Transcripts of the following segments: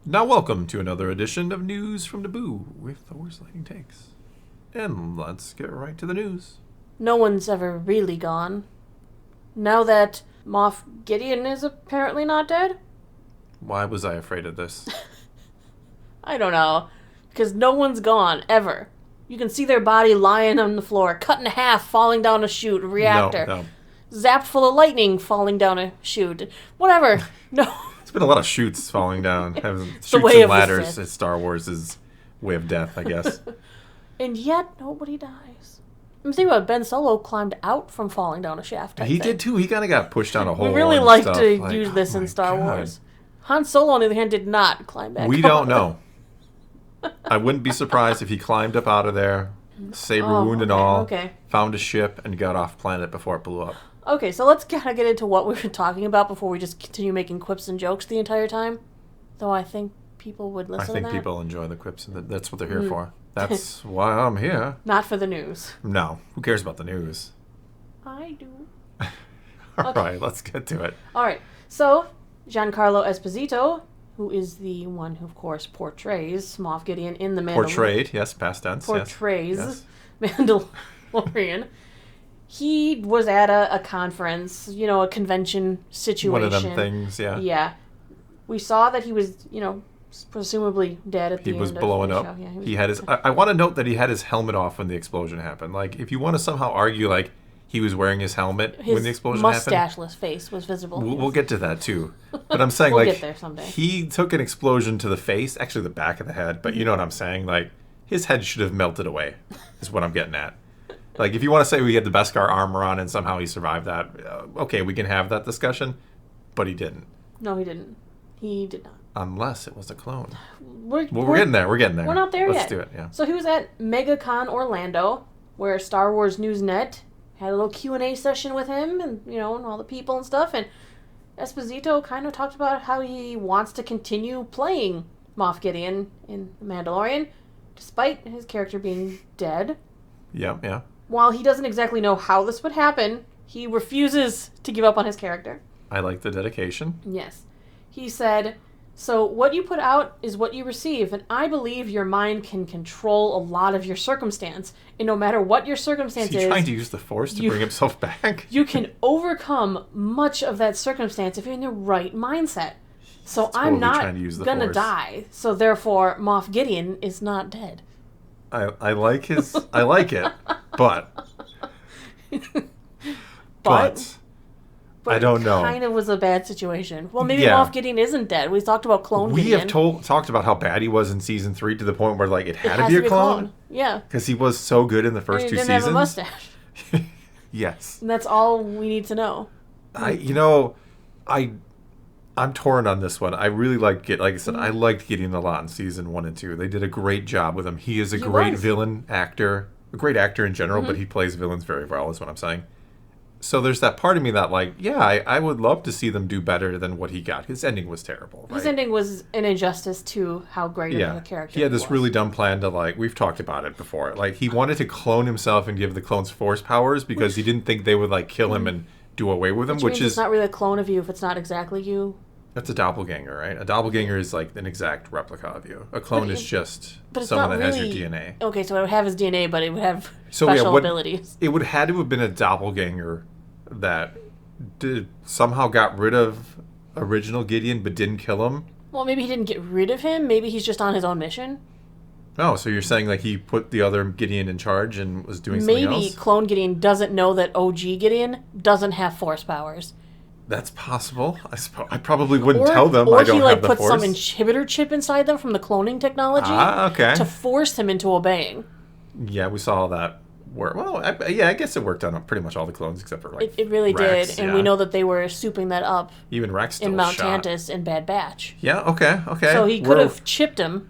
Now welcome to another edition of News from Naboo with the worst lighting takes. And let's get right to the news. No one's ever really gone. Now that Moff Gideon is apparently not dead? Why was I afraid of this? I don't know. Because no one's gone, ever. You can see their body lying on the floor, cut in half, falling down a chute, a reactor. No. Zapped full of lightning, falling down a chute. Whatever. No. There's been a lot of chutes falling down. Chutes way and of the ladders. Sith. It's Star Wars' way of death, I guess. And yet, nobody dies. I'm thinking about Ben Solo climbed out from falling down a shaft. He did too. He kind of got pushed down a hole. We really and like stuff. to use this in Star Wars. Han Solo, on the other hand, did not climb back. We don't know. I wouldn't be surprised if he climbed up out of there, saber wound and all, okay. found a ship, and got off planet before it blew up. Okay, so let's kind of get into what we were talking about before we just continue making quips and jokes the entire time. Though I think people would listen to that. I think people enjoy the quips, and that's what they're here for. That's why I'm here. Not for the news. No. Who cares about the news? I do. All right, let's get to it. All right, so Giancarlo Esposito, who is the one who, of course, portrays Moff Gideon in the Mandalorian. Portrayed, yes, past tense. Portrays yes. Mandalorian. He was at a conference, a convention situation. One of them things, yeah. Yeah. We saw that he was, presumably dead at the end of the show. He was blowing up. Yeah, he had his. I want to note that he had his helmet off when the explosion happened. Like, if you want to somehow argue, like, he was wearing his helmet when the explosion happened. His mustacheless face was visible. We'll get to that, too. But I'm saying, we'll get there someday. He took an explosion to the face, actually the back of the head, but you know what I'm saying? Like, his head should have melted away, is what I'm getting at. Like, if you want to say we had the Beskar armor on and somehow he survived that, okay, we can have that discussion, but he didn't. No, he didn't. He did not. Unless it was a clone. We're getting there. We're getting there. We're not there yet. Let's do it, yeah. So he was at MegaCon Orlando, where Star Wars Newsnet had a little Q&A session with him and, and all the people and stuff. And Esposito kind of talked about how he wants to continue playing Moff Gideon in The Mandalorian, despite his character being dead. Yeah. While he doesn't exactly know how this would happen, he refuses to give up on his character. I like the dedication. Yes. He said, "So what you put out is what you receive, and I believe your mind can control a lot of your circumstance. And no matter what your circumstance is... Is he trying to use the Force to bring himself back? You can overcome much of that circumstance if you're in the right mindset. So I'm not going to die. So therefore, Moff Gideon is not dead." I like his... I like it, but I don't know. It kind of was a bad situation. Well, maybe Moff Gideon isn't dead. We talked about clone Gideon. We have talked about how bad he was in season 3 to the point where it had to be a clone. Yeah. Because he was so good in the first 2 seasons. He didn't have a mustache. Yes. And that's all we need to know. I'm torn on this one. I really like it. Like I said, I liked Gideon a lot in season 1 and 2. They did a great job with him. He is a great villain actor. A great actor in general, but he plays villains very well, is what I'm saying. So there's that part of me that, I would love to see them do better than what he got. His ending was terrible, right? His ending was an injustice to how great of a character he had this really dumb plan to, we've talked about it before. He wanted to clone himself and give the clones Force powers because he didn't think they would, kill him and do away with him, which is... it's not really a clone of you if it's not exactly you. That's a doppelganger, right? A doppelganger is an exact replica of you. A clone is just someone that has your DNA. Okay, so it would have his DNA, but it would have special abilities. It would had to have been a doppelganger that somehow got rid of original Gideon but didn't kill him. Well, maybe he didn't get rid of him. Maybe he's just on his own mission. Oh, so you're saying he put the other Gideon in charge and was doing something else? Maybe clone Gideon doesn't know that OG Gideon doesn't have Force powers. That's possible. I probably wouldn't tell them I don't have the Force. Or he put some inhibitor chip inside them from the cloning technology to force him into obeying. Yeah, we saw that work. Well, I guess it worked on pretty much all the clones except for It really Rex, did, and we know that they were souping that up. Even Rex still in Mount shot. Tantus in Bad Batch. Yeah, okay. So he could have chipped him.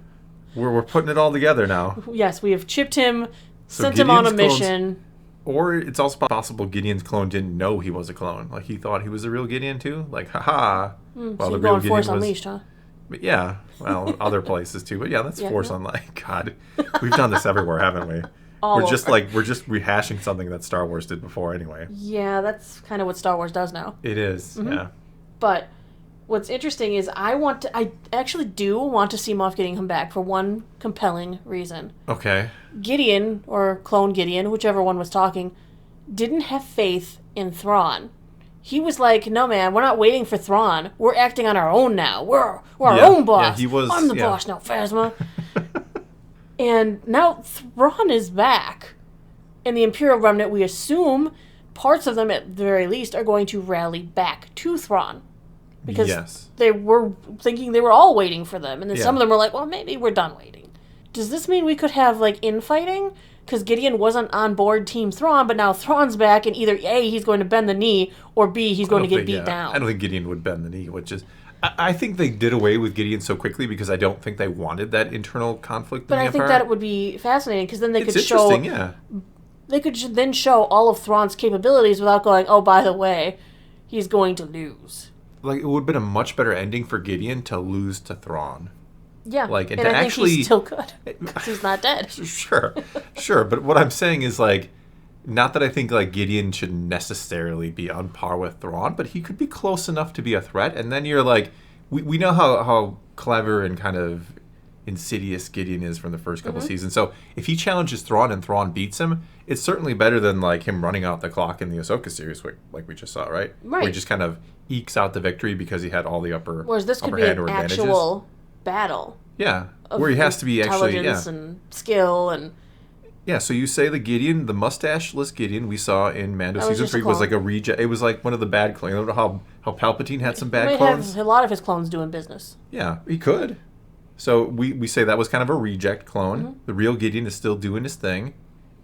We're putting it all together now. Yes, we have chipped him, sent him on a mission. Or it's also possible Gideon's clone didn't know he was a clone. He thought he was the real Gideon too. Haha. So the real Gideon Force Unleashed, huh? But yeah, well, other places too. But yeah, that's Force Unleashed. God, we've done this everywhere, haven't we? We're just rehashing something that Star Wars did before anyway. Yeah, that's kind of what Star Wars does now. It is, yeah. But What's interesting is I actually do want to see Moff Gideon come back for one compelling reason. Okay. Gideon, or Clone Gideon, whichever one was talking, didn't have faith in Thrawn. He was like, no, man, we're not waiting for Thrawn. We're acting on our own now. We're our own boss. Yeah, he was, I'm the boss now, Phasma. And now Thrawn is back. And the Imperial Remnant, we assume, parts of them at the very least, are going to rally back to Thrawn. Because they were thinking they were all waiting for them. And then some of them were like, well, maybe we're done waiting. Does this mean we could have, like, infighting? Because Gideon wasn't on board Team Thrawn, but now Thrawn's back, and either A, he's going to bend the knee, or B, he's going to get beat down. I don't think Gideon would bend the knee, which is... I think they did away with Gideon so quickly because I don't think they wanted that internal conflict in the Empire. But I think that it would be fascinating, because then they could show... It's interesting, yeah. They could then show all of Thrawn's capabilities without going, oh, by the way, he's going to lose. Like, it would have been a much better ending for Gideon to lose to Thrawn. Yeah, like, and I think he's still good, because he's not dead. Sure, but what I'm saying is, like, not that I think, like, Gideon should necessarily be on par with Thrawn, but he could be close enough to be a threat, and then you're like, we know how clever and kind of insidious Gideon is from the first couple seasons, so if he challenges Thrawn and Thrawn beats him, it's certainly better than, like, him running out the clock in the Ahsoka series, like we just saw, right? Right. Where he just kind of ekes out the victory because he had all the upper Whereas this could be an actual battle. Yeah, where he has to be actually... Intelligence and skill and... Yeah, so you say the Gideon, the mustache-less Gideon we saw in Mando Season 3 was like a reject. It was like one of the bad clones. You know how Palpatine had some bad clones? Have a lot of his clones doing business. Yeah, he could. So we say that was kind of a reject clone. The real Gideon is still doing his thing,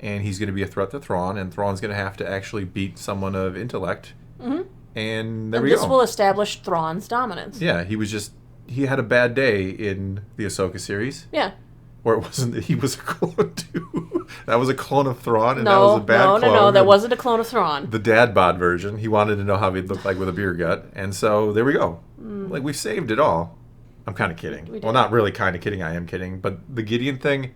and he's going to be a threat to Thrawn, and Thrawn's going to have to actually beat someone of intellect. And there we go. This will establish Thrawn's dominance. Yeah, he had a bad day in the Ahsoka series. Yeah. Or it wasn't that he was a clone too. That was a clone of Thrawn, and that was a bad clone. No, that wasn't a clone of Thrawn. The dad bod version. He wanted to know how he'd look like with a beer gut, and so there we go. Like, we saved it all. I'm kind of kidding. Well, not really kind of kidding. I am kidding. But the Gideon thing,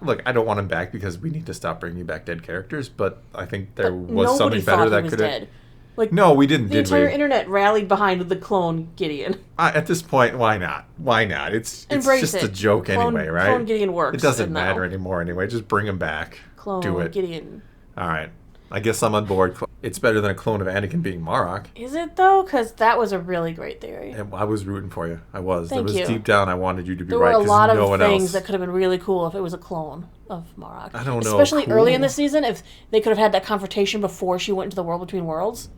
look, I don't want him back because we need to stop bringing back dead characters, but I think there was something better that could have... Like, no, we didn't, the entire internet rallied behind the clone Gideon. At this point, why not? Why not? It's just a joke anyway, right? Clone Gideon works. It doesn't matter anymore anyway. Just bring him back. Do it. Gideon. All right. I guess I'm on board. It's better than a clone of Anakin being Marok. Is it, though? Because that was a really great theory. I was rooting for you. I was. Thank you. Deep down, I wanted you to be there right. There were a lot of things that could have been really cool if it was a clone of Marok. I don't know. Especially early in the season, if they could have had that confrontation before she went into the World Between Worlds.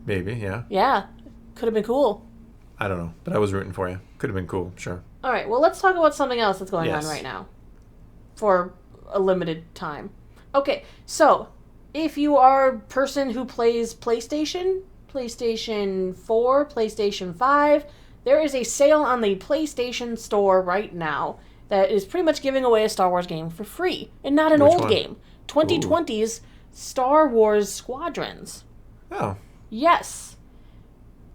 Maybe, yeah. Yeah. Could have been cool. I don't know, but I was rooting for you. Could have been cool, sure. All right, well, let's talk about something else that's going on right now. For a limited time. Okay, so, if you are a person who plays PlayStation 4, PlayStation 5, there is a sale on the PlayStation Store right now that is pretty much giving away a Star Wars game for free. And not an old game. 2020's Star Wars Squadrons. Oh. Yes.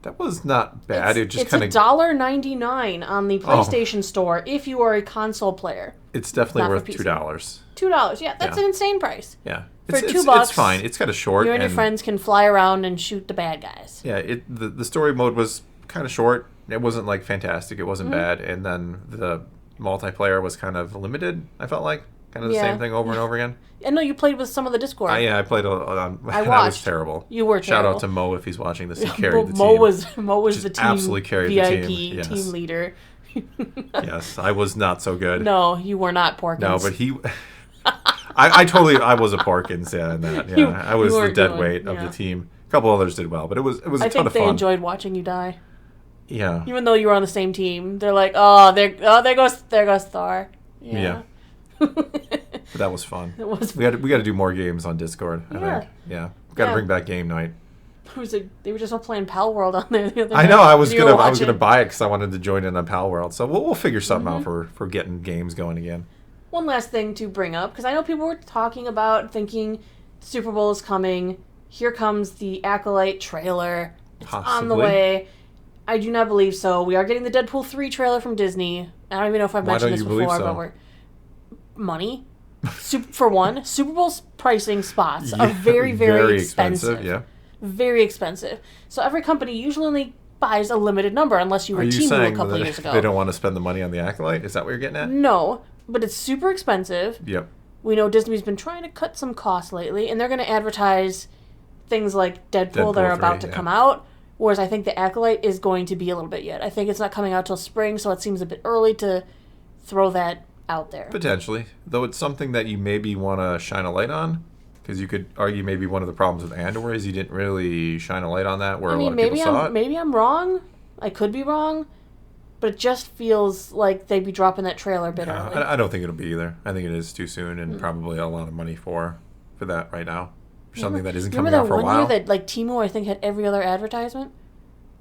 That was not bad. It's $1.99 on the PlayStation Store if you are a console player. It's definitely worth $2. $2, yeah. That's an insane price. Yeah. For $2, it's fine. It's got a short. You and your friends can fly around and shoot the bad guys. Yeah, the story mode was kind of short. It wasn't, like, fantastic. It wasn't bad. And then the multiplayer was kind of limited, I felt like. Kind of the same thing over and over again. I know you played with some of the Discord. I played on. I was terrible. You were terrible. Shout out to Mo if he's watching this. He carried the team. Mo was the team absolutely carried VIP the team. Yes. Team leader. Yes, I was not so good. No, you were not Porkins. No, but he. I was a Porkins. Yeah, in that. Yeah, I was the dead weight of the team. A couple others did well, but it was a ton of fun. I think they enjoyed watching you die. Yeah. Even though you were on the same team, they're like, there goes Thar. Yeah. But that was fun. We got to do more games on Discord. I think. Yeah. Got to bring back game night. They were just all playing Pal World on there the other night. I know. I was gonna buy it because I wanted to join in on Pal World. So we'll figure something out for getting games going again. One last thing to bring up, because I know people were talking about thinking Super Bowl is coming. Here comes the Acolyte trailer. It's on the way. I do not believe so. We are getting the Deadpool 3 trailer from Disney. I don't even know if I've mentioned this before, but we're money. For one, Super Bowl pricing spots are very, very expensive. Yeah. Very expensive. So every company usually only buys a limited number unless you were Are you Temu a saying couple that years ago. they don't want to spend the money on the Acolyte? Is that what you're getting at? No, but it's super expensive. Yep. We know Disney's been trying to cut some costs lately, and they're going to advertise things like Deadpool that are about to come out, whereas I think the Acolyte is going to be a little bit yet. I think it's not coming out till spring, so it seems a bit early to throw that out there. Potentially. Though it's something that you maybe want to shine a light on. Because you could argue maybe one of the problems with Andor is you didn't really shine a light on that where a lot of people saw it. Maybe I'm wrong. I could be wrong. But it just feels like they'd be dropping that trailer a bit early. I don't think it'll be either. I think it is too soon and probably a lot of money for that right now. For something that isn't coming out for a while. Remember that one year that Temu, I think, had every other advertisement?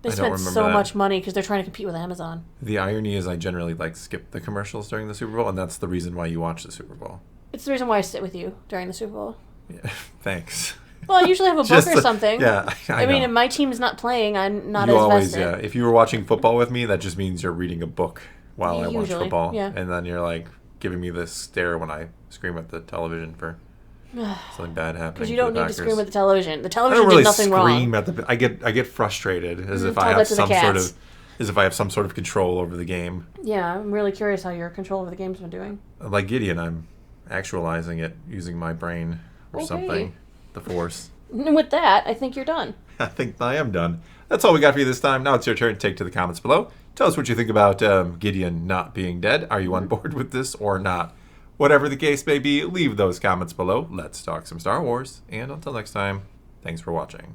They spent so much money because they're trying to compete with Amazon. The irony is I generally skip the commercials during the Super Bowl, and that's the reason why you watch the Super Bowl. It's the reason why I sit with you during the Super Bowl. Yeah, thanks. Well, I usually have a book or something. Yeah, I mean, if my team's not playing, I'm not as vested. Yeah. If you were watching football with me, that just means you're reading a book while I watch football. Yeah. And then you're giving me this stare when I scream at the television for something bad happening. Because you don't need to scream at the television. The television did nothing wrong. I don't really scream at the. I get frustrated as if I have some sort of control over the game. Yeah, I'm really curious how your control over the game's been doing. Like Gideon, I'm actualizing it using my brain or something. The Force. And with that, I think you're done. I think I am done. That's all we got for you this time. Now it's your turn. Take to the comments below. Tell us what you think about Gideon not being dead. Are you on board with this or not? Whatever the case may be, leave those comments below. Let's talk some Star Wars. And until next time, thanks for watching.